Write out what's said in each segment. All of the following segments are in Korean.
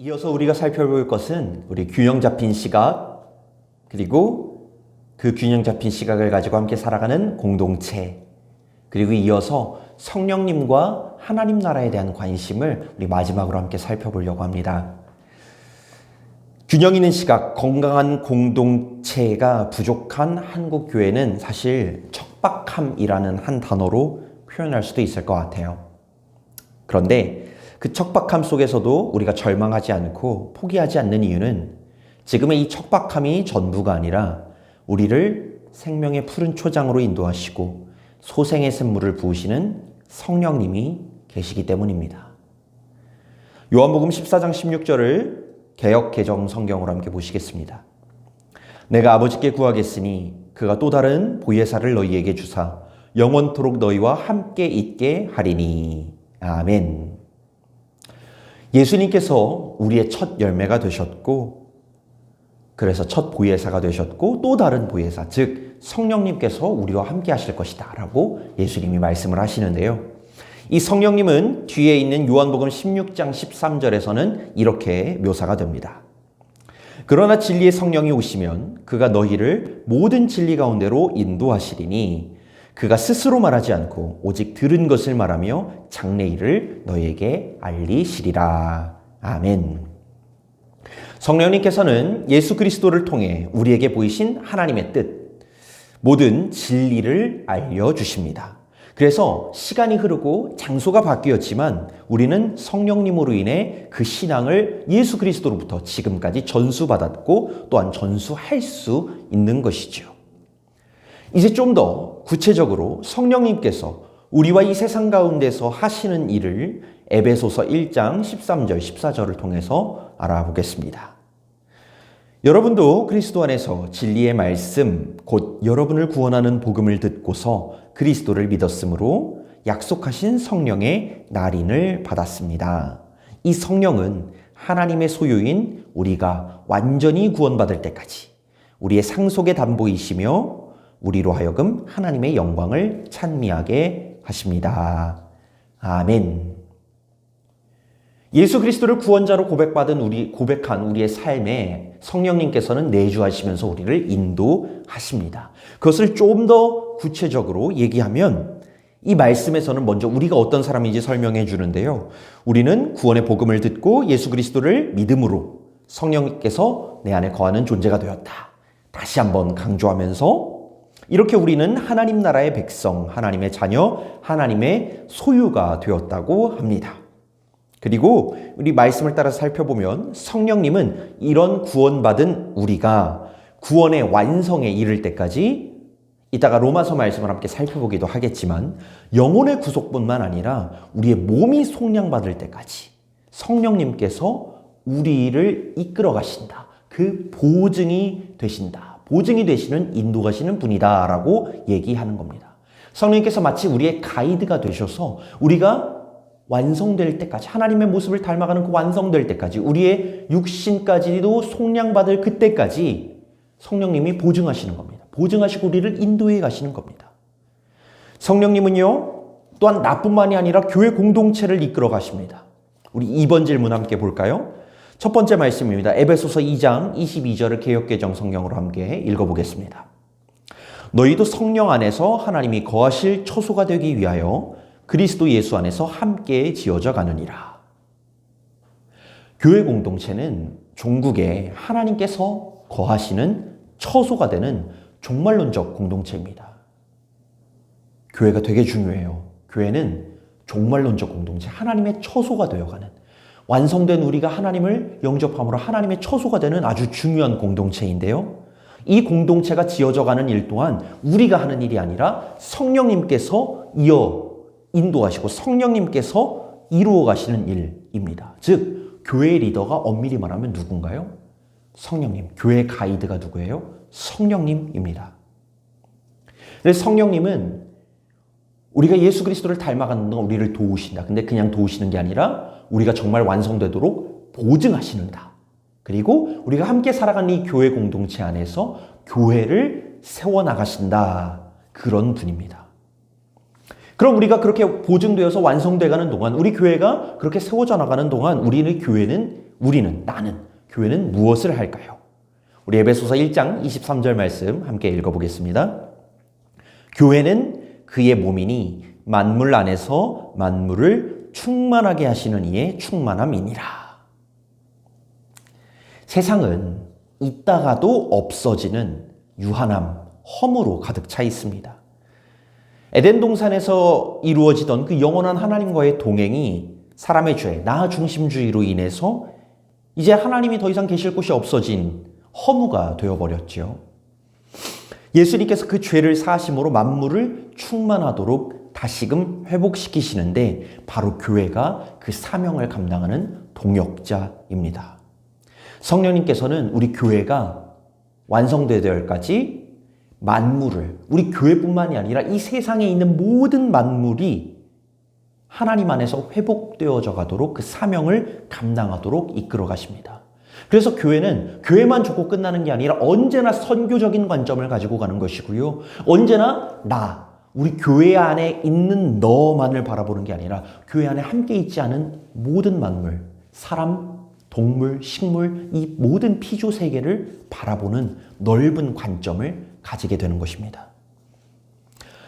이어서 우리가 살펴볼 것은 우리 균형 잡힌 시각, 그리고 그 균형 잡힌 시각을 가지고 함께 살아가는 공동체, 그리고 이어서 성령님과 하나님 나라에 대한 관심을 우리 마지막으로 함께 살펴보려고 합니다. 균형 있는 시각, 건강한 공동체가 부족한 한국 교회는 사실 척박함이라는 한 단어로 표현할 수도 있을 것 같아요. 그런데 그 척박함 속에서도 우리가 절망하지 않고 포기하지 않는 이유는 지금의 이 척박함이 전부가 아니라 우리를 생명의 푸른 초장으로 인도하시고 소생의 샘물을 부으시는 성령님이 계시기 때문입니다. 요한복음 14장 16절을 개역 개정 성경으로 함께 보시겠습니다. 내가 아버지께 구하겠으니 그가 또 다른 보혜사를 너희에게 주사 영원토록 너희와 함께 있게 하리니. 아멘. 예수님께서 우리의 첫 열매가 되셨고, 그래서 첫 보혜사가 되셨고, 또 다른 보혜사, 즉 성령님께서 우리와 함께 하실 것이다 라고 예수님이 말씀을 하시는데요. 이 성령님은 뒤에 있는 요한복음 16장 13절에서는 이렇게 묘사가 됩니다. 그러나 진리의 성령이 오시면 그가 너희를 모든 진리 가운데로 인도하시리니 그가 스스로 말하지 않고 오직 들은 것을 말하며 장래일을 너희에게 알리시리라. 아멘. 성령님께서는 예수 그리스도를 통해 우리에게 보이신 하나님의 뜻, 모든 진리를 알려주십니다. 그래서 시간이 흐르고 장소가 바뀌었지만 우리는 성령님으로 인해 그 신앙을 예수 그리스도로부터 지금까지 전수받았고 또한 전수할 수 있는 것이죠. 이제 좀 더 구체적으로 성령님께서 우리와 이 세상 가운데서 하시는 일을 에베소서 1장 13절 14절을 통해서 알아보겠습니다. 여러분도 그리스도 안에서 진리의 말씀, 곧 여러분을 구원하는 복음을 듣고서 그리스도를 믿었으므로 약속하신 성령의 날인을 받았습니다. 이 성령은 하나님의 소유인 우리가 완전히 구원받을 때까지 우리의 상속의 담보이시며 우리로 하여금 하나님의 영광을 찬미하게 하십니다. 아멘. 예수 그리스도를 구원자로 고백한 우리의 삶에 성령님께서는 내주하시면서 우리를 인도하십니다. 그것을 좀 더 구체적으로 얘기하면 이 말씀에서는 먼저 우리가 어떤 사람인지 설명해 주는데요. 우리는 구원의 복음을 듣고 예수 그리스도를 믿음으로 성령님께서 내 안에 거하는 존재가 되었다. 다시 한번 강조하면서 이렇게 우리는 하나님 나라의 백성, 하나님의 자녀, 하나님의 소유가 되었다고 합니다. 그리고 우리 말씀을 따라 살펴보면 성령님은 이런 구원받은 우리가 구원의 완성에 이를 때까지, 이따가 로마서 말씀을 함께 살펴보기도 하겠지만 영혼의 구속뿐만 아니라 우리의 몸이 속량받을 때까지 성령님께서 우리를 이끌어 가신다. 그 보증이 되신다. 보증이 되시는 인도하시는 분이다 라고 얘기하는 겁니다. 성령님께서 마치 우리의 가이드가 되셔서 우리가 완성될 때까지, 하나님의 모습을 닮아가는 그 완성될 때까지, 우리의 육신까지도 속량받을 그때까지 성령님이 보증하시는 겁니다. 보증하시고 우리를 인도해 가시는 겁니다. 성령님은요, 또한 나뿐만이 아니라 교회 공동체를 이끌어 가십니다. 우리 2번 질문 함께 볼까요? 첫 번째 말씀입니다. 에베소서 2장 22절을 개역개정 성경으로 함께 읽어보겠습니다. 너희도 성령 안에서 하나님이 거하실 처소가 되기 위하여 그리스도 예수 안에서 함께 지어져 가느니라. 교회 공동체는 종국에 하나님께서 거하시는 처소가 되는 종말론적 공동체입니다. 교회가 되게 중요해요. 교회는 종말론적 공동체, 하나님의 처소가 되어가는, 완성된 우리가 하나님을 영접함으로 하나님의 처소가 되는 아주 중요한 공동체인데요. 이 공동체가 지어져가는 일 또한 우리가 하는 일이 아니라 성령님께서 인도하시고 성령님께서 이루어 가시는 일입니다. 즉 교회의 리더가 엄밀히 말하면 누군가요? 성령님. 교회의 가이드가 누구예요? 성령님입니다. 그래서 성령님은 우리가 예수 그리스도를 닮아가는 동안 우리를 도우신다. 근데 그냥 도우시는 게 아니라 우리가 정말 완성되도록 보증하시는다. 그리고 우리가 함께 살아가는 이 교회 공동체 안에서 교회를 세워나가신다. 그런 분입니다. 그럼 우리가 그렇게 보증되어서 완성돼가는 동안, 우리 교회가 그렇게 세워져 나가는 동안 우리의 교회는 나는, 교회는 무엇을 할까요? 우리 에베소서 1장 23절 말씀 함께 읽어보겠습니다. 교회는 그의 몸이니 만물 안에서 만물을 충만하게 하시는 이의 충만함이니라. 세상은 있다가도 없어지는 유한함, 허무로 가득 차 있습니다. 에덴 동산에서 이루어지던 그 영원한 하나님과의 동행이 사람의 죄, 나 중심주의로 인해서 이제 하나님이 더 이상 계실 곳이 없어진 허무가 되어버렸지요. 예수님께서 그 죄를 사하심으로 만물을 충만하도록 다시금 회복시키시는데 바로 교회가 그 사명을 감당하는 동역자입니다. 성령님께서는 우리 교회가 완성되어야까지 만물을, 우리 교회뿐만이 아니라 이 세상에 있는 모든 만물이 하나님 안에서 회복되어져 가도록 그 사명을 감당하도록 이끌어 가십니다. 그래서 교회는 교회만 좋고 끝나는 게 아니라 언제나 선교적인 관점을 가지고 가는 것이고요. 언제나 우리 교회 안에 있는 너만을 바라보는 게 아니라 교회 안에 함께 있지 않은 모든 만물, 사람, 동물, 식물, 이 모든 피조 세계를 바라보는 넓은 관점을 가지게 되는 것입니다.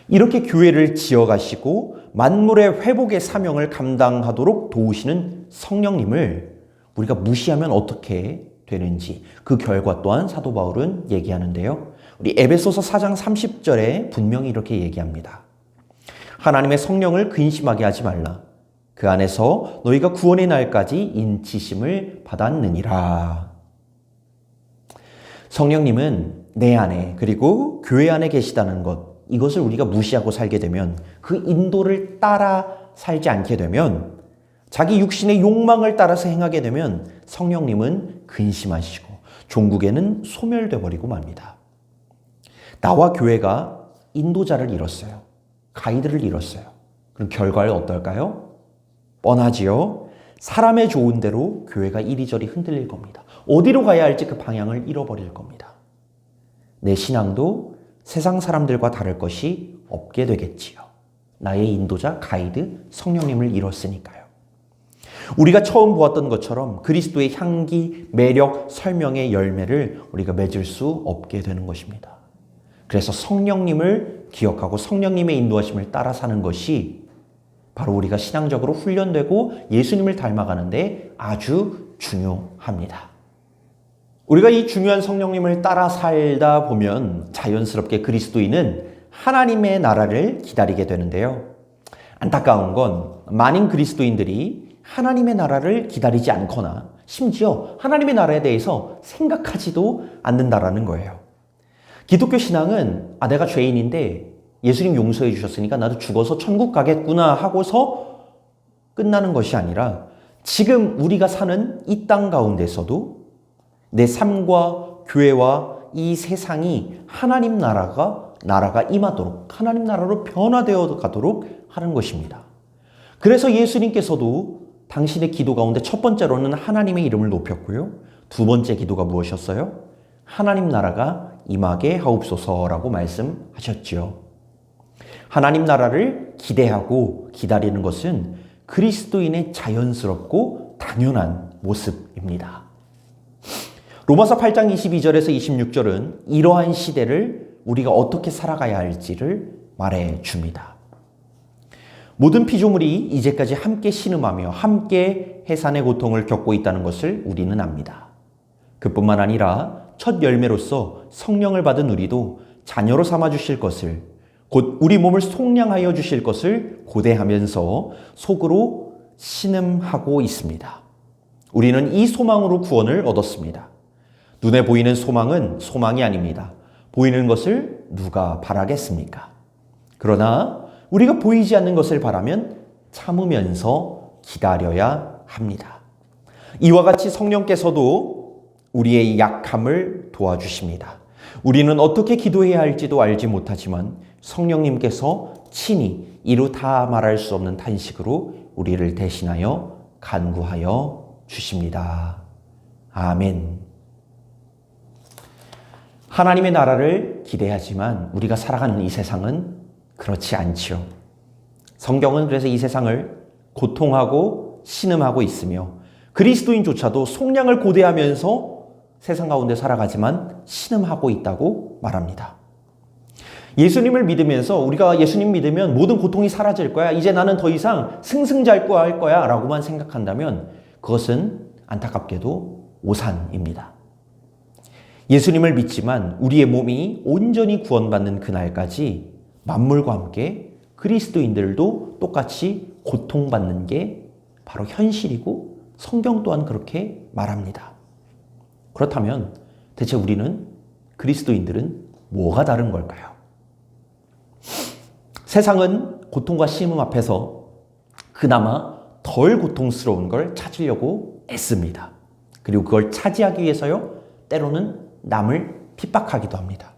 이렇게 교회를 지어가시고 만물의 회복의 사명을 감당하도록 도우시는 성령님을 우리가 무시하면 어떻게 되는지 그 결과 또한 사도 바울은 얘기하는데요. 우리 에베소서 4장 30절에 분명히 이렇게 얘기합니다. 하나님의 성령을 근심하게 하지 말라. 그 안에서 너희가 구원의 날까지 인치심을 받았느니라. 성령님은 내 안에 그리고 교회 안에 계시다는 것, 이것을 우리가 무시하고 살게 되면, 그 인도를 따라 살지 않게 되면, 자기 육신의 욕망을 따라서 행하게 되면 성령님은 근심하시고 종국에는 소멸되어 버리고 맙니다. 나와 교회가 인도자를 잃었어요. 가이드를 잃었어요. 그럼 결과는 어떨까요? 뻔하지요. 사람의 좋은 대로 교회가 이리저리 흔들릴 겁니다. 어디로 가야 할지 그 방향을 잃어버릴 겁니다. 내 신앙도 세상 사람들과 다를 것이 없게 되겠지요. 나의 인도자, 가이드, 성령님을 잃었으니까요. 우리가 처음 보았던 것처럼 그리스도의 향기, 매력, 설명의 열매를 우리가 맺을 수 없게 되는 것입니다. 그래서 성령님을 기억하고 성령님의 인도하심을 따라 사는 것이 바로 우리가 신앙적으로 훈련되고 예수님을 닮아가는데 아주 중요합니다. 우리가 이 중요한 성령님을 따라 살다 보면 자연스럽게 그리스도인은 하나님의 나라를 기다리게 되는데요. 안타까운 건 많은 그리스도인들이 하나님의 나라를 기다리지 않거나 심지어 하나님의 나라에 대해서 생각하지도 않는다라는 거예요. 기독교 신앙은 내가 죄인인데 예수님 용서해 주셨으니까 나도 죽어서 천국 가겠구나 하고서 끝나는 것이 아니라 지금 우리가 사는 이 땅 가운데서도 내 삶과 교회와 이 세상이 하나님 나라가 임하도록 하나님 나라로 변화되어 가도록 하는 것입니다. 그래서 예수님께서도 당신의 기도 가운데 첫 번째로는 하나님의 이름을 높였고요. 두 번째 기도가 무엇이었어요? 하나님 나라가 임하게 하옵소서라고 말씀하셨지요. 하나님 나라를 기대하고 기다리는 것은 그리스도인의 자연스럽고 당연한 모습입니다. 로마서 8장 22절에서 26절은 이러한 시대를 우리가 어떻게 살아가야 할지를 말해줍니다. 모든 피조물이 이제까지 함께 신음하며 함께 해산의 고통을 겪고 있다는 것을 우리는 압니다. 그뿐만 아니라 첫 열매로서 성령을 받은 우리도 자녀로 삼아주실 것을, 곧 우리 몸을 속량하여 주실 것을 고대하면서 속으로 신음하고 있습니다. 우리는 이 소망으로 구원을 얻었습니다. 눈에 보이는 소망은 소망이 아닙니다. 보이는 것을 누가 바라겠습니까? 그러나 우리가 보이지 않는 것을 바라면 참으면서 기다려야 합니다. 이와 같이 성령께서도 우리의 약함을 도와주십니다. 우리는 어떻게 기도해야 할지도 알지 못하지만 성령님께서 친히 이루 다 말할 수 없는 탄식으로 우리를 대신하여 간구하여 주십니다. 아멘. 하나님의 나라를 기대하지만 우리가 살아가는 이 세상은 그렇지 않지요. 성경은 그래서 이 세상을 고통하고 신음하고 있으며 그리스도인조차도 속량을 고대하면서 세상 가운데 살아가지만 신음하고 있다고 말합니다. 예수님을 믿으면서 우리가 예수님 믿으면 모든 고통이 사라질 거야. 이제 나는 더 이상 승승장구할 거야 라고만 생각한다면 그것은 안타깝게도 오산입니다. 예수님을 믿지만 우리의 몸이 온전히 구원받는 그날까지 만물과 함께 그리스도인들도 똑같이 고통받는 게 바로 현실이고 성경 또한 그렇게 말합니다. 그렇다면 대체 우리는 그리스도인들은 뭐가 다른 걸까요? 세상은 고통과 심음 앞에서 그나마 덜 고통스러운 걸 찾으려고 애씁니다. 그리고 그걸 차지하기 위해서요, 때로는 남을 핍박하기도 합니다.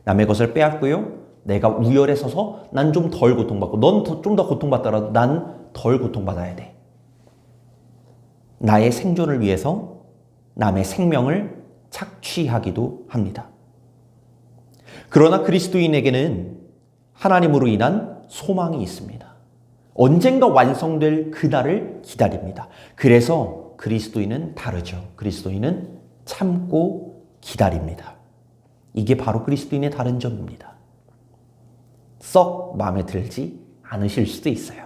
남의 것을 빼앗고요, 내가 우열에 서서 난 좀 덜 고통받고 넌 좀 더 고통받더라도 난 덜 고통받아야 돼. 나의 생존을 위해서 남의 생명을 착취하기도 합니다. 그러나 그리스도인에게는 하나님으로 인한 소망이 있습니다. 언젠가 완성될 그날을 기다립니다. 그래서 그리스도인은 다르죠. 그리스도인은 참고 기다립니다. 이게 바로 그리스도인의 다른 점입니다. 썩 마음에 들지 않으실 수도 있어요.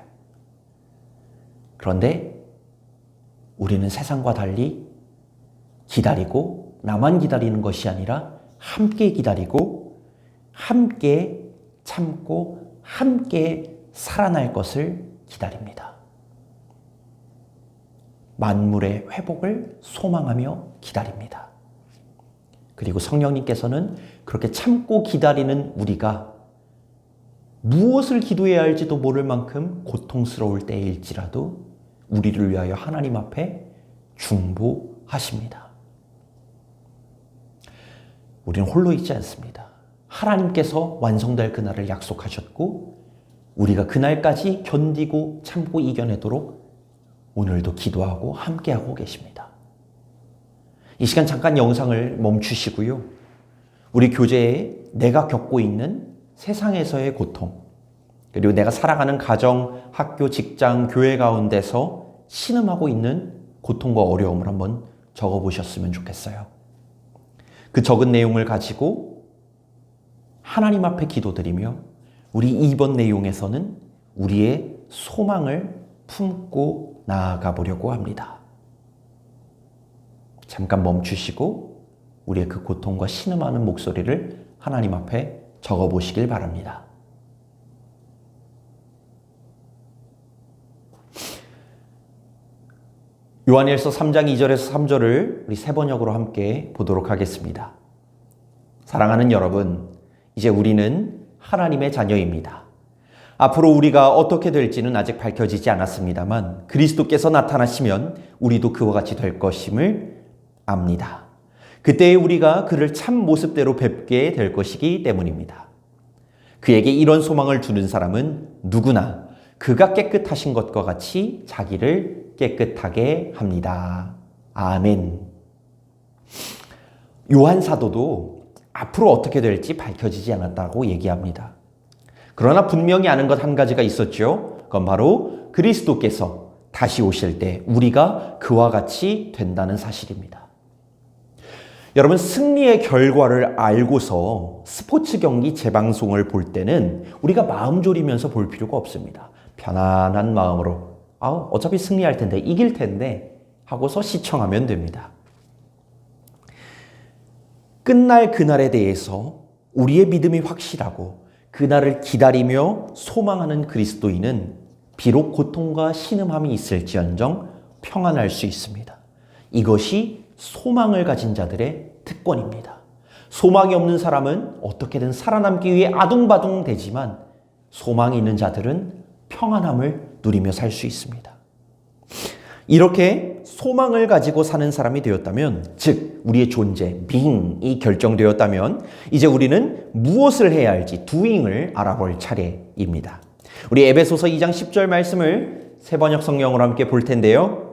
그런데 우리는 세상과 달리 기다리고 나만 기다리는 것이 아니라 함께 기다리고 함께 참고 함께 살아날 것을 기다립니다. 만물의 회복을 소망하며 기다립니다. 그리고 성령님께서는 그렇게 참고 기다리는 우리가 무엇을 기도해야 할지도 모를 만큼 고통스러울 때일지라도 우리를 위하여 하나님 앞에 중보하십니다. 우리는 홀로 있지 않습니다. 하나님께서 완성될 그날을 약속하셨고 우리가 그날까지 견디고 참고 이겨내도록 오늘도 기도하고 함께하고 계십니다. 이 시간 잠깐 영상을 멈추시고요. 우리 교제에 내가 겪고 있는 세상에서의 고통, 그리고 내가 살아가는 가정, 학교, 직장, 교회 가운데서 신음하고 있는 고통과 어려움을 한번 적어보셨으면 좋겠어요. 그 적은 내용을 가지고 하나님 앞에 기도드리며 우리 이번 내용에서는 우리의 소망을 품고 나아가 보려고 합니다. 잠깐 멈추시고 우리의 그 고통과 신음하는 목소리를 하나님 앞에 적어보시길 바랍니다. 요한일서 3장 2절에서 3절을 우리 세 번역으로 함께 보도록 하겠습니다. 사랑하는 여러분, 이제 우리는 하나님의 자녀입니다. 앞으로 우리가 어떻게 될지는 아직 밝혀지지 않았습니다만 그리스도께서 나타나시면 우리도 그와 같이 될 것임을 압니다. 그때에 우리가 그를 참 모습대로 뵙게 될 것이기 때문입니다. 그에게 이런 소망을 두는 사람은 누구나 그가 깨끗하신 것과 같이 자기를 깨끗하게 합니다. 아멘. 요한 사도도 앞으로 어떻게 될지 밝혀지지 않았다고 얘기합니다. 그러나 분명히 아는 것 한 가지가 있었죠. 그건 바로 그리스도께서 다시 오실 때 우리가 그와 같이 된다는 사실입니다. 여러분, 승리의 결과를 알고서 스포츠 경기 재방송을 볼 때는 우리가 마음 졸이면서 볼 필요가 없습니다. 편안한 마음으로 어차피 승리할 텐데, 이길 텐데 하고서 시청하면 됩니다. 끝날 그날에 대해서 우리의 믿음이 확실하고 그날을 기다리며 소망하는 그리스도인은 비록 고통과 신음함이 있을지언정 평안할 수 있습니다. 이것이 소망을 가진 자들의 특권입니다. 소망이 없는 사람은 어떻게든 살아남기 위해 아둥바둥 되지만 소망이 있는 자들은 평안함을 누리며 살 수 있습니다. 이렇게 소망을 가지고 사는 사람이 되었다면, 즉 우리의 존재, being이 결정되었다면 이제 우리는 무엇을 해야 할지 doing을 알아볼 차례입니다. 우리 에베소서 2장 10절 말씀을 세 번역 성경으로 함께 볼 텐데요.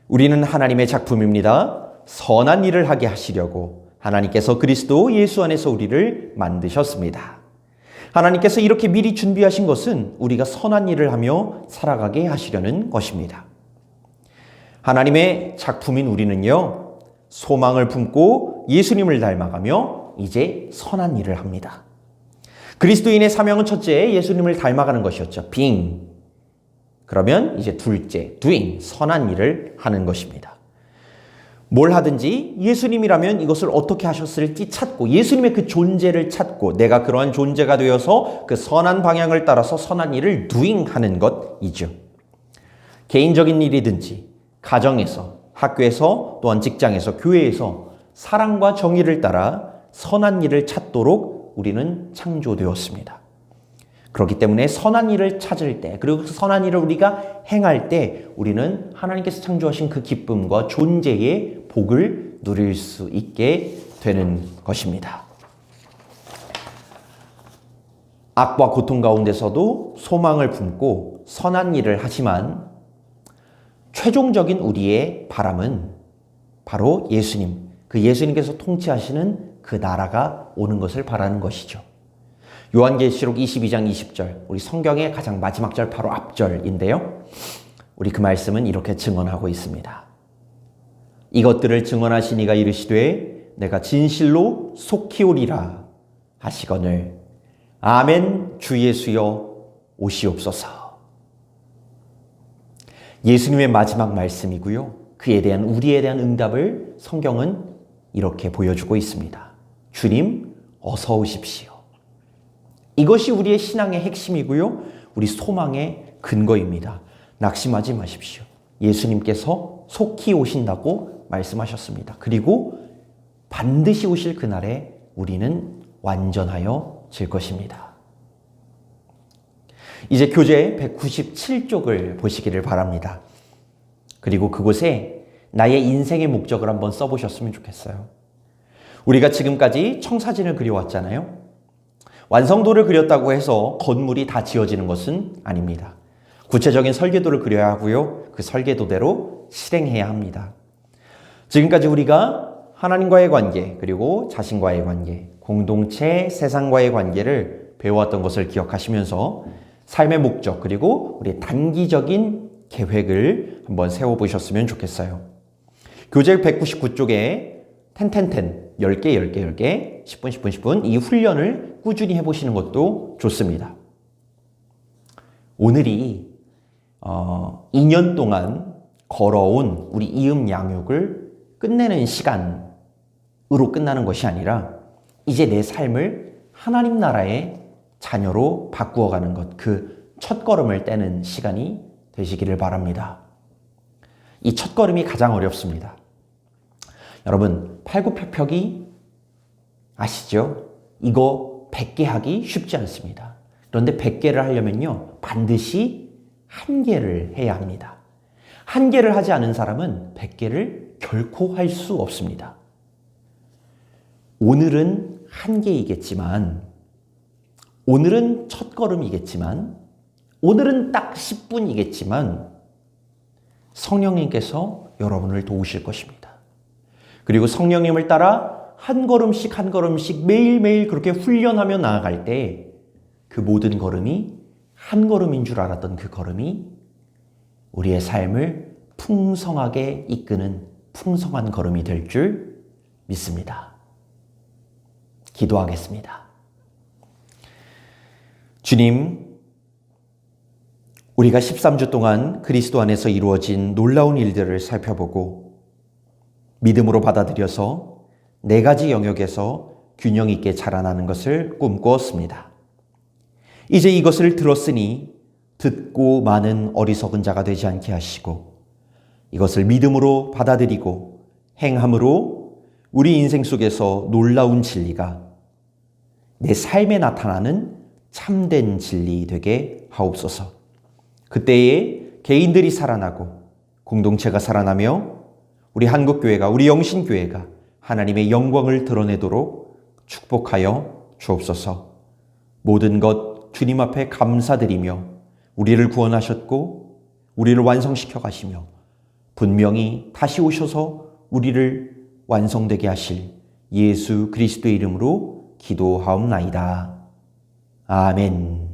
우리는 하나님의 작품입니다. 선한 일을 하게 하시려고 하나님께서 그리스도 예수 안에서 우리를 만드셨습니다. 하나님께서 이렇게 미리 준비하신 것은 우리가 선한 일을 하며 살아가게 하시려는 것입니다. 하나님의 작품인 우리는요, 소망을 품고 예수님을 닮아가며 이제 선한 일을 합니다. 그리스도인의 사명은 첫째, 예수님을 닮아가는 것이었죠. being. 그러면 이제 둘째, doing. 선한 일을 하는 것입니다. 뭘 하든지 예수님이라면 이것을 어떻게 하셨을지 찾고 예수님의 그 존재를 찾고 내가 그러한 존재가 되어서 그 선한 방향을 따라서 선한 일을 doing 하는 것이죠. 개인적인 일이든지 가정에서, 학교에서, 또한 직장에서, 교회에서 사랑과 정의를 따라 선한 일을 찾도록 우리는 창조되었습니다. 그렇기 때문에 선한 일을 찾을 때, 그리고 그 선한 일을 우리가 행할 때 우리는 하나님께서 창조하신 그 기쁨과 존재의 복을 누릴 수 있게 되는 것입니다. 악과 고통 가운데서도 소망을 품고 선한 일을 하지만 최종적인 우리의 바람은 바로 예수님, 그 예수님께서 통치하시는 그 나라가 오는 것을 바라는 것이죠. 요한계시록 22장 20절, 우리 성경의 가장 마지막 절 바로 앞절인데요. 우리 그 말씀은 이렇게 증언하고 있습니다. 이것들을 증언하신 이가 이르시되 내가 진실로 속히 오리라 하시거늘 아멘 주 예수여 오시옵소서. 예수님의 마지막 말씀이고요. 그에 대한 우리에 대한 응답을 성경은 이렇게 보여주고 있습니다. 주님 어서 오십시오. 이것이 우리의 신앙의 핵심이고요. 우리 소망의 근거입니다. 낙심하지 마십시오. 예수님께서 속히 오신다고 말씀하셨습니다. 그리고 반드시 오실 그날에 우리는 완전하여질 것입니다. 이제 교재 197쪽을 보시기를 바랍니다. 그리고 그곳에 나의 인생의 목적을 한번 써보셨으면 좋겠어요. 우리가 지금까지 청사진을 그려왔잖아요. 완성도를 그렸다고 해서 건물이 다 지어지는 것은 아닙니다. 구체적인 설계도를 그려야 하고요. 그 설계도대로 실행해야 합니다. 지금까지 우리가 하나님과의 관계, 그리고 자신과의 관계, 공동체, 세상과의 관계를 배워왔던 것을 기억하시면서 삶의 목적, 그리고 우리의 단기적인 계획을 한번 세워보셨으면 좋겠어요. 교재 199쪽에 10, 10개, 10분 이 훈련을 꾸준히 해보시는 것도 좋습니다. 오늘이 2년 동안 걸어온 우리 이음 양육을 끝내는 시간으로 끝나는 것이 아니라 이제 내 삶을 하나님 나라의 자녀로 바꾸어가는 것, 그 첫걸음을 떼는 시간이 되시기를 바랍니다. 이 첫걸음이 가장 어렵습니다. 여러분, 팔굽혀펴기 아시죠? 이거 100개 하기 쉽지 않습니다. 그런데 100개를 하려면요, 반드시 1개를 해야 합니다. 1개를 하지 않은 사람은 100개를 결코 할 수 없습니다. 오늘은 1개이겠지만, 오늘은 첫걸음이겠지만, 오늘은 딱 10분이겠지만, 성령님께서 여러분을 도우실 것입니다. 그리고 성령님을 따라 한 걸음씩 매일매일 그렇게 훈련하며 나아갈 때 그 모든 걸음이 한 걸음인 줄 알았던 그 걸음이 우리의 삶을 풍성하게 이끄는 풍성한 걸음이 될 줄 믿습니다. 기도하겠습니다. 주님, 우리가 13주 동안 그리스도 안에서 이루어진 놀라운 일들을 살펴보고 믿음으로 받아들여서 4가지 영역에서 균형 있게 자라나는 것을 꿈꾸었습니다. 이제 이것을 들었으니 듣고 많은 어리석은 자가 되지 않게 하시고 이것을 믿음으로 받아들이고 행함으로 우리 인생 속에서 놀라운 진리가 내 삶에 나타나는 참된 진리 되게 하옵소서. 그때에 개인들이 살아나고 공동체가 살아나며 우리 한국교회가, 우리 영신교회가 하나님의 영광을 드러내도록 축복하여 주옵소서. 모든 것 주님 앞에 감사드리며 우리를 구원하셨고 우리를 완성시켜 가시며 분명히 다시 오셔서 우리를 완성되게 하실 예수 그리스도의 이름으로 기도하옵나이다. 아멘.